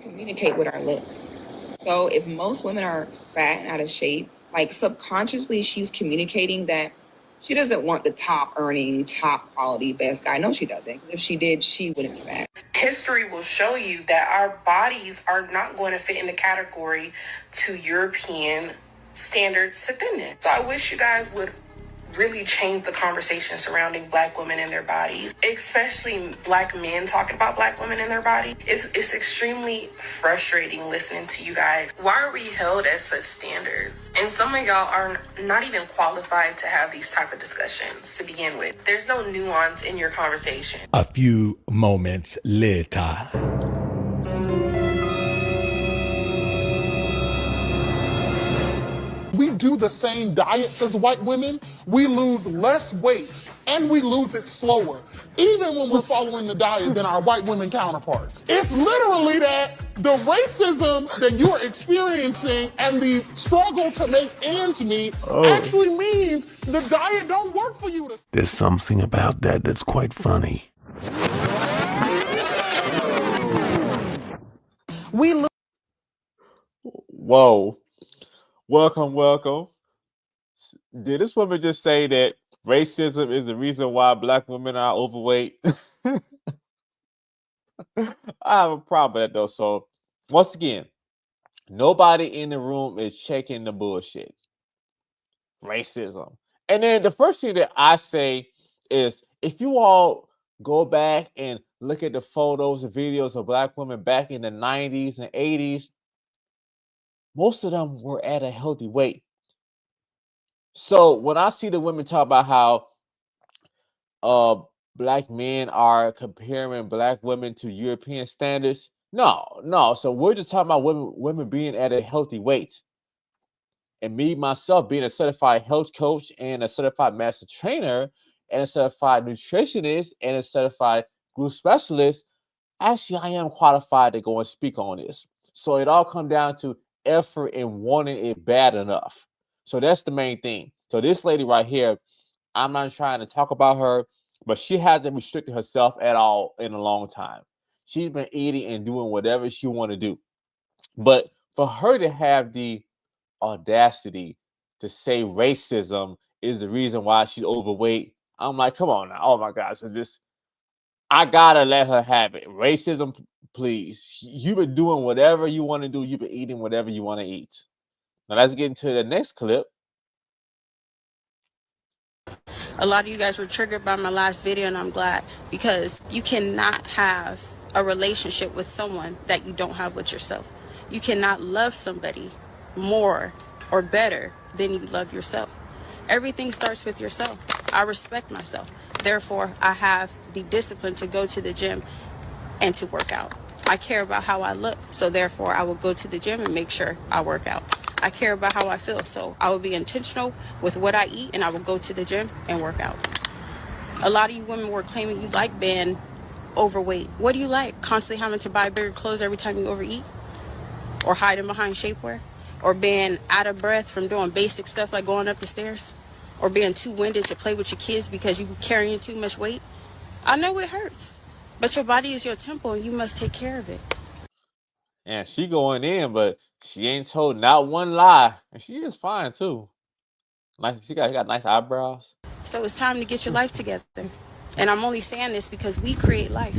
communicate with our looks. So if most women are fat and out of shape, like subconsciously, she's communicating that she doesn't want the top earning, top quality, best guy. No, she doesn't. If she did, she wouldn't be fat. History will show you that our bodies are not going to fit in the category to European standards to thinness. So I wish you guys would really change the conversation surrounding Black women and their bodies, especially Black men talking about Black women and their body. It's extremely frustrating listening to you guys. Why are we held as such standards? And some of y'all are not even qualified to have these type of discussions to begin with. There's no nuance in your conversation. A few moments later. We do the same diets as white women, we lose less weight and we lose it slower, even when we're following the diet than our white women counterparts. It's literally that the racism that you're experiencing and the struggle to make ends meet actually means the diet don't work for you. There's something about that that's quite funny. Whoa. Welcome. Did this woman just say that racism is the reason why Black women are overweight? I have a problem with that though. So once again, nobody in the room is checking the bullshit. Racism. And then the first thing that I say is if you all go back and look at the photos and videos of Black women back in the 90s and 80s, most of them were at a healthy weight. So when I see the women talk about how Black men are comparing Black women to European standards, no. So we're just talking about women being at a healthy weight. And me, myself, being a certified health coach and a certified master trainer and a certified nutritionist and a certified glue specialist, actually, I am qualified to go and speak on this. So it all comes down to effort and wanting it bad enough. So that's the main thing. So this lady right here, I'm not trying to talk about her, but she hasn't restricted herself at all in a long time. She's been eating and doing whatever she want to do. But for her to have the audacity to say racism is the reason why she's overweight, I'm like, come on now. Oh my God. So I gotta let her have it. Racism, please. You've been doing whatever you want to do. You've been eating whatever you want to eat. Now let's get into the next clip. A lot of you guys were triggered by my last video, and I'm glad, because you cannot have a relationship with someone that you don't have with yourself. You cannot love somebody more or better than you love yourself. Everything starts with yourself. I respect myself. Therefore, I have the discipline to go to the gym and to work out. I care about how I look, so therefore I will go to the gym and make sure I work out. I care about how I feel, so I will be intentional with what I eat, and I will go to the gym and work out. A lot of you women were claiming you like being overweight. What do you like? Constantly having to buy bigger clothes every time you overeat? Or hiding behind shapewear? Or being out of breath from doing basic stuff like going up the stairs? Or being too winded to play with your kids because you're carrying too much weight? I know it hurts, but your body is your temple and you must take care of it. And she going in, but she ain't told not one lie. And she is fine too. Like she got nice eyebrows. So it's time to get your life together. And I'm only saying this because we create life.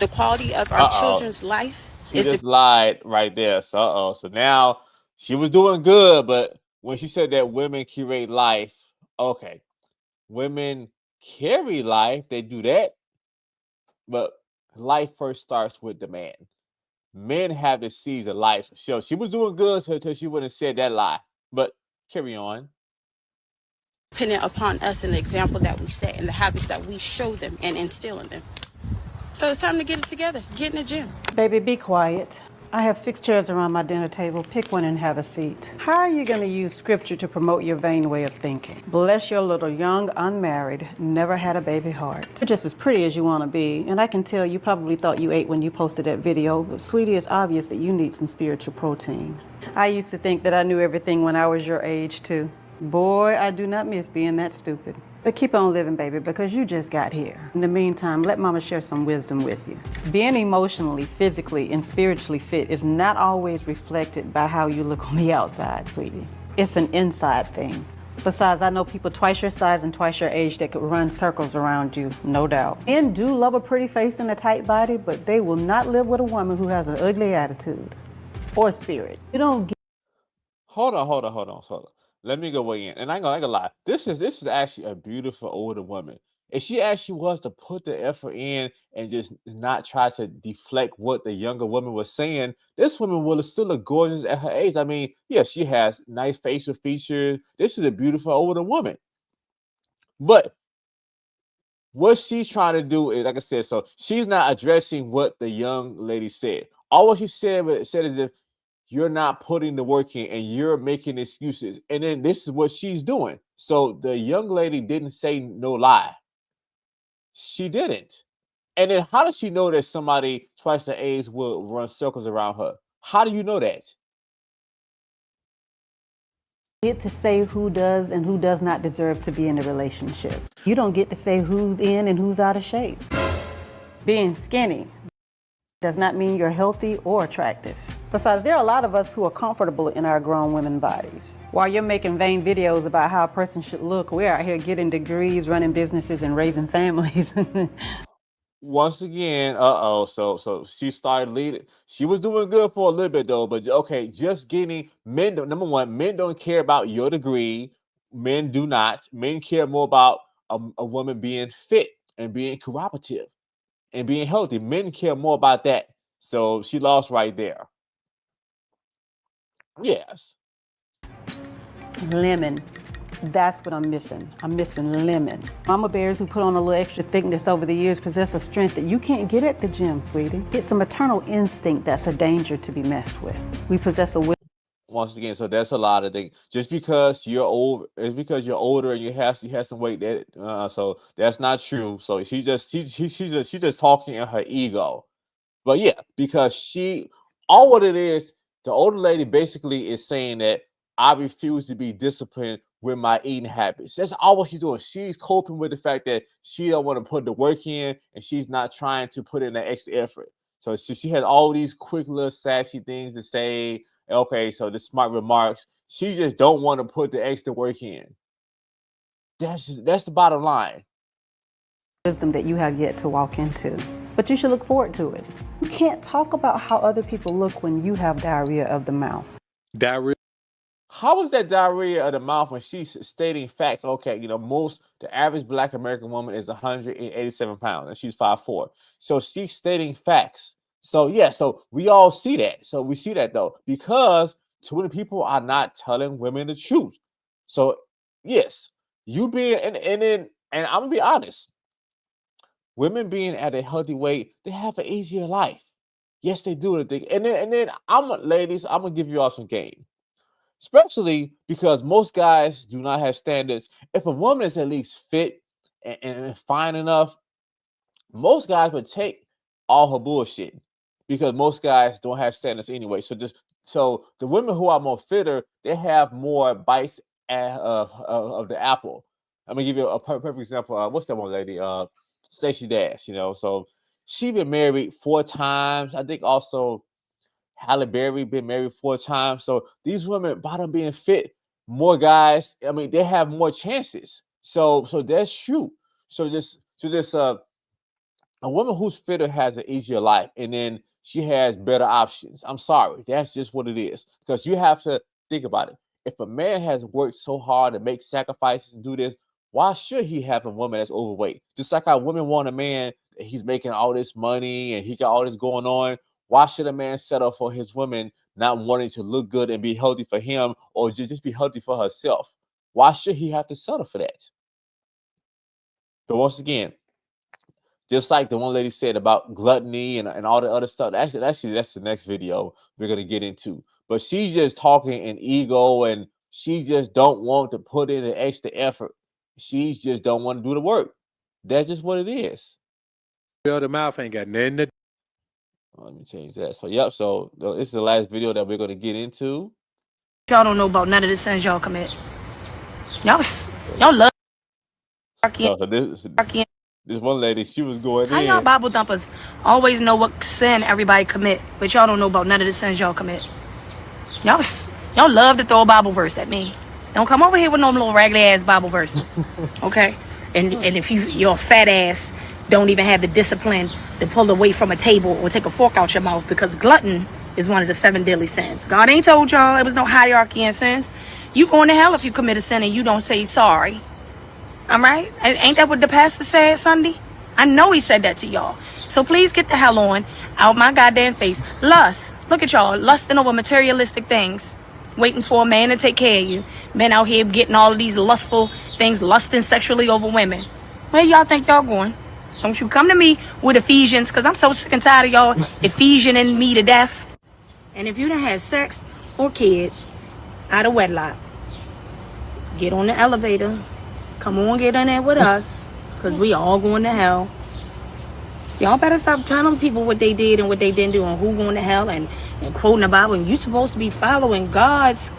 The quality of our children's life she just lied right there. So so now she was doing good, but when she said that women curate life, okay, women carry life, they do that, but life first starts with the man. Men have the seeds of life. So she was doing good until she wouldn't have said that lie. But carry on. Dependent upon us and the example that we set and the habits that we show them and instill in them. So it's time to get it together. Get in the gym. Baby, be quiet. I have 6 chairs around my dinner table. Pick one and have a seat. How are you going to use scripture to promote your vain way of thinking? Bless your little young, unmarried, never had a baby heart. You're just as pretty as you want to be, and I can tell you probably thought you ate when you posted that video, but sweetie, it's obvious that you need some spiritual protein. I used to think that I knew everything when I was your age, too. Boy, I do not miss being that stupid. But keep on living, baby, because you just got here. In the meantime, let mama share some wisdom with you. Being emotionally, physically, and spiritually fit is not always reflected by how you look on the outside, sweetie. It's an inside thing. Besides, I know people twice your size and twice your age that could run circles around you, no doubt. Men do love a pretty face and a tight body, but they will not live with a woman who has an ugly attitude or spirit. You don't get Hold on. Let me go weigh in. And I ain't gonna lie. This is actually a beautiful older woman. If she actually was to put the effort in and just not try to deflect what the younger woman was saying, this woman will still look gorgeous at her age. I mean, yeah, she has nice facial features. This is a beautiful older woman. But what she's trying to do is, like I said, so she's not addressing what the young lady said. All what she said is that you're not putting the work in and you're making excuses. And then this is what she's doing. So the young lady didn't say no lie. She didn't. And then how does she know that somebody twice the age will run circles around her? How do you know that? to say who does and who does not deserve to be in a relationship. You don't get to say who's in and who's out of shape. Being skinny does not mean you're healthy or attractive. Besides, there are a lot of us who are comfortable in our grown women bodies. While you're making vain videos about how a person should look, we're out here getting degrees, running businesses, and raising families. Once again, so she started leading. She was doing good for a little bit though, but okay, just getting men. Number one, men don't care about your degree. Men do not. Men care more about a woman being fit and being cooperative and being healthy. Men care more about that. So she lost right there. Yes. Lemon. That's what I'm missing. I'm missing lemon. Mama bears who put on a little extra thickness over the years possess a strength that you can't get at the gym, sweetie. It's a maternal instinct that's a danger to be messed with. We possess a Once again, so that's a lot of things. Just because you're old, it's because you're older and you have some weight. That so that's not true. So she's just talking in her ego. But yeah, because all what it is, the older lady basically is saying that I refuse to be disciplined with my eating habits. That's all what she's doing. She's coping with the fact that she don't want to put the work in and she's not trying to put in the extra effort. So she has all these quick little sassy things to say. Okay, so the smart remarks. She just don't want to put the extra work in. That's the bottom line. Wisdom that you have yet to walk into. But you should look forward to it. You can't talk about how other people look when you have diarrhea of the mouth. Diarrhea. How is that diarrhea of the mouth when she's stating facts? Okay, the average Black American woman is 187 pounds and she's 5'4". So she's stating facts. So yeah, so we all see that. So we see that though, because too many people are not telling women the truth. So yes, you being and I'm gonna be honest. Women being at a healthy weight, they have an easier life. Yes, they do. And then ladies, I'm gonna give you all some game. Especially because most guys do not have standards. If a woman is at least fit and fine enough, most guys would take all her bullshit because most guys don't have standards anyway. So the women who are more fitter, they have more bites of the apple. I'm gonna give you a perfect example. What's that one lady? Stacey Dash. So she been married 4 times. I think also Halle Berry been married 4 times. So these women, by them being fit, more guys, I mean, they have more chances. So that's true. So this a woman who's fitter has an easier life, and then she has better options. I'm sorry, that's just what it is. Because you have to think about it. If a man has worked so hard to make sacrifices and do this, why should he have a woman that's overweight? Just like how women want a man that he's making all this money and he got all this going on. Why should a man settle for his woman not wanting to look good and be healthy for him or just be healthy for herself? Why should he have to settle for that? But once again, just like the one lady said about gluttony and all the other stuff, actually, that's the next video we're going to get into. But she's just talking in ego and she just don't want to put in an extra effort. She just don't want to do the work. That's just what it is. The mouth ain't got nothing to. Let me change that. So, yep. So this is the last video that we're going to get into. Y'all don't know about none of the sins y'all commit. Y'all love. So this one lady, she was going How y'all in. Bible thumpers always know what sin everybody commit, but y'all don't know about none of the sins y'all commit? Y'all love to throw a Bible verse at me. Don't come over here with no little raggedy ass Bible verses, okay? And if you're a fat ass, don't even have the discipline to pull away from a table or take a fork out your mouth, because glutton is one of the 7 deadly sins. God ain't told y'all there was no hierarchy in sins. You going to hell if you commit a sin and you don't say sorry. All right? Ain't that what the pastor said Sunday? I know he said that to y'all. So please get the hell on out my goddamn face. Lust. Look at y'all. Lusting over materialistic things. Waiting for a man to take care of you. Men out here getting all of these lustful things, lusting sexually over women. Where y'all think y'all going? Don't you come to me with Ephesians, because I'm so sick and tired of y'all Ephesian in me to death. And if you done had sex or kids out of wedlock, get on the elevator. Come on, get in there with us, because we all going to hell. So y'all better stop telling people what they did and what they didn't do and who going to hell and quoting the Bible. And you supposed to be following God's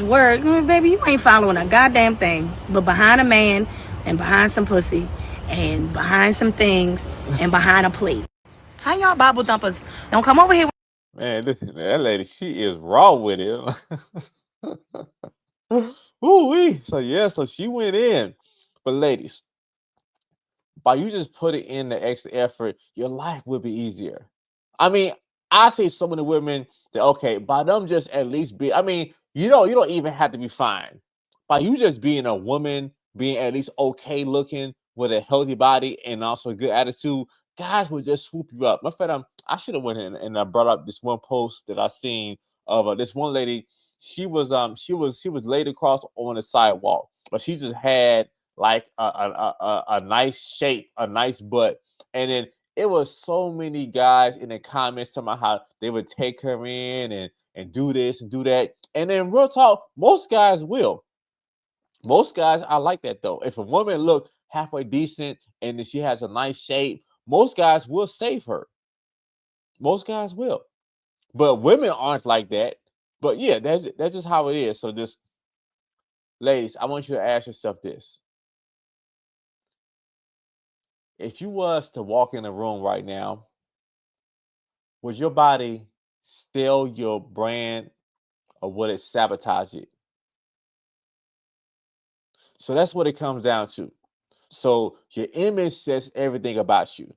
word. Baby, you ain't following a goddamn thing. But behind a man and behind some pussy and behind some things and behind a plate. How y'all Bible thumpers don't come over here? Man, listen, that lady, she is raw with it. Ooh-wee. So she went in. But ladies, by you just putting in the extra effort, your life will be easier. I mean, I see so many women that, okay, by them just at least be, I mean, you don't even have to be fine. By you just being a woman, being at least okay looking with a healthy body and also a good attitude, guys will just swoop you up. My friend, I should have went in and I brought up this one post that I seen of this one lady. She was laid across on the sidewalk, but she just had like a nice shape, a nice butt, and then it was so many guys in the comments talking about how they would take her in and do this and do that. And then real talk, most guys will. Most guys are like that though. If a woman look halfway decent and then she has a nice shape, most guys will save her. Most guys will. But women aren't like that. But yeah, that's just how it is. So just ladies, I want you to ask yourself this. If you was to walk in a room right now, would your body steal your brand or would it sabotage it? So that's what it comes down to. So your image says everything about you.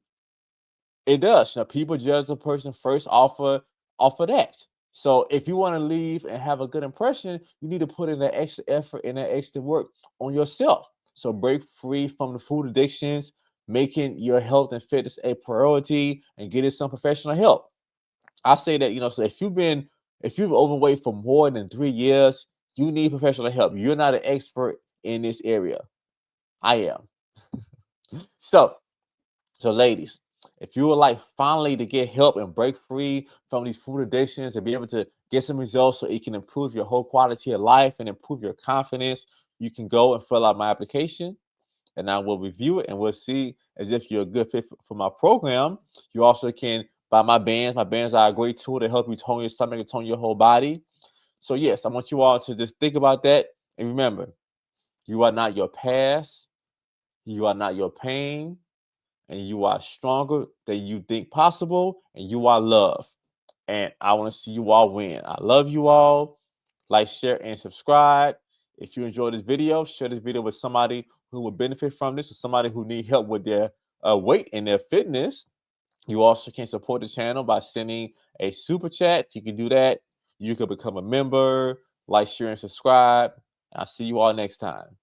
It does. Now people judge a person first off of that. So if you want to leave and have a good impression, you need to put in that extra effort and that extra work on yourself. So break free from the food addictions, making your health and fitness a priority, and getting some professional help. I say that, so if you've overweight for more than 3 years, you need professional help. You're not an expert in this area. I am. So ladies, if you would like finally to get help and break free from these food addictions and be able to get some results so it can improve your whole quality of life and improve your confidence, you can go and fill out my application and I will review it and we'll see as if you're a good fit for my program. You also can buy my bands. My bands are a great tool to help you tone your stomach and tone your whole body. So yes, I want you all to just think about that. And remember, you are not your past. You are not your pain. And you are stronger than you think possible. And you are loved. And I want to see you all win. I love you all. Like, share, and subscribe. If you enjoyed this video, share this video with somebody who would benefit from this, or somebody who need help with their weight and their fitness. You also can support the channel by sending a super chat. You can do that. You can become a member, like, share, and subscribe. I'll see you all next time.